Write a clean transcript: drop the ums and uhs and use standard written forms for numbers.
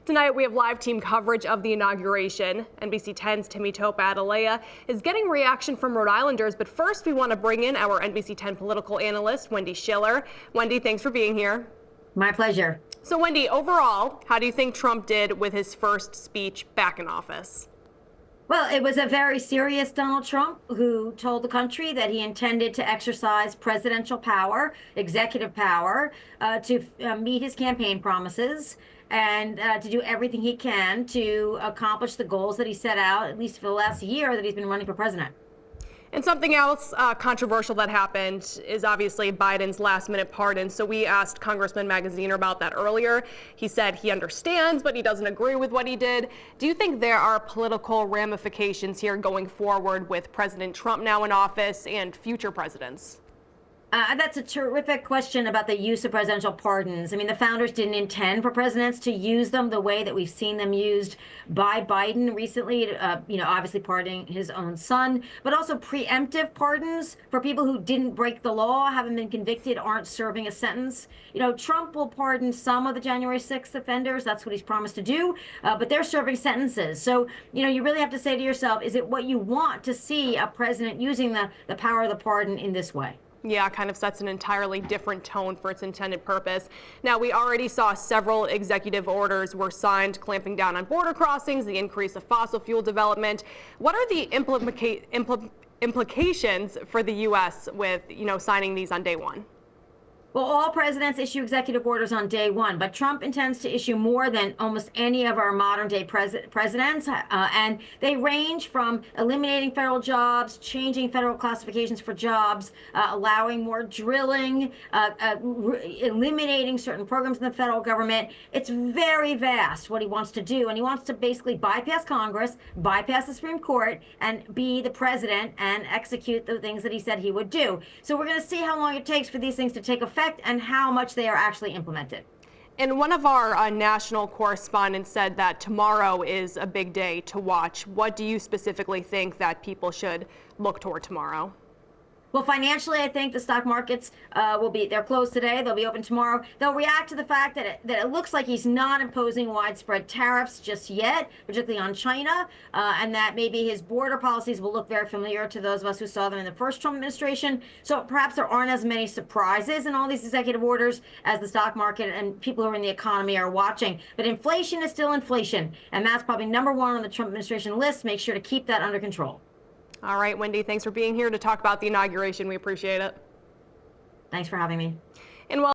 Tonight we have live team coverage of the inauguration. NBC 10's Timmy Topa Atalaya is getting reaction from Rhode Islanders, but first we want to bring in our NBC 10 political analyst, Wendy Schiller. Wendy, thanks for being here. My pleasure. So Wendy, overall, how do you think Trump did with his first speech back in office? Well, it was a very serious Donald Trump who told the country that he intended to exercise presidential power, executive power, to meet his campaign promises and to do everything he can to accomplish the goals that he set out, at least for the last year that he's been running for president. And something else controversial that happened is obviously Biden's last-minute pardon. So we asked Congressman Magaziner about that earlier. He said he understands, but he doesn't agree with what he did. Do you think there are political ramifications here going forward with President Trump now in office and future presidents? That's a terrific question about the use of presidential pardons. I mean, the founders didn't intend for presidents to use them the way that we've seen them used by Biden recently, obviously pardoning his own son, but also preemptive pardons for people who didn't break the law, haven't been convicted, aren't serving a sentence. Trump will pardon some of the January 6th offenders. That's what he's promised to do, but they're serving sentences. So, you really have to say to yourself, is it what you want to see a president using the power of the pardon in this way? Yeah, kind of sets an entirely different tone for its intended purpose. Now, we already saw several executive orders were signed clamping down on border crossings, the increase of fossil fuel development. What are the implications for the U.S. with, signing these on day one? Well, all presidents issue executive orders on day one, but Trump intends to issue more than almost any of our modern day presidents. And they range from eliminating federal jobs, changing federal classifications for jobs, allowing more drilling, eliminating certain programs in the federal government. It's very vast what he wants to do. And he wants to basically bypass Congress, bypass the Supreme Court, and be the president and execute the things that he said he would do. So we're going to see how long it takes for these things to take effect and how much they are actually implemented. And one of our national correspondents said that tomorrow is a big day to watch. What do you specifically think that people should look toward tomorrow? Well, financially, I think the stock markets they're closed today. They'll be open tomorrow. They'll react to the fact that it looks like he's not imposing widespread tariffs just yet, particularly on China, and that maybe his border policies will look very familiar to those of us who saw them in the first Trump administration. So perhaps there aren't as many surprises in all these executive orders as the stock market and people who are in the economy are watching. But inflation is still inflation, and that's probably number one on the Trump administration list. Make sure to keep that under control. All right, Wendy, thanks for being here to talk about the inauguration. We appreciate it. Thanks for having me. And while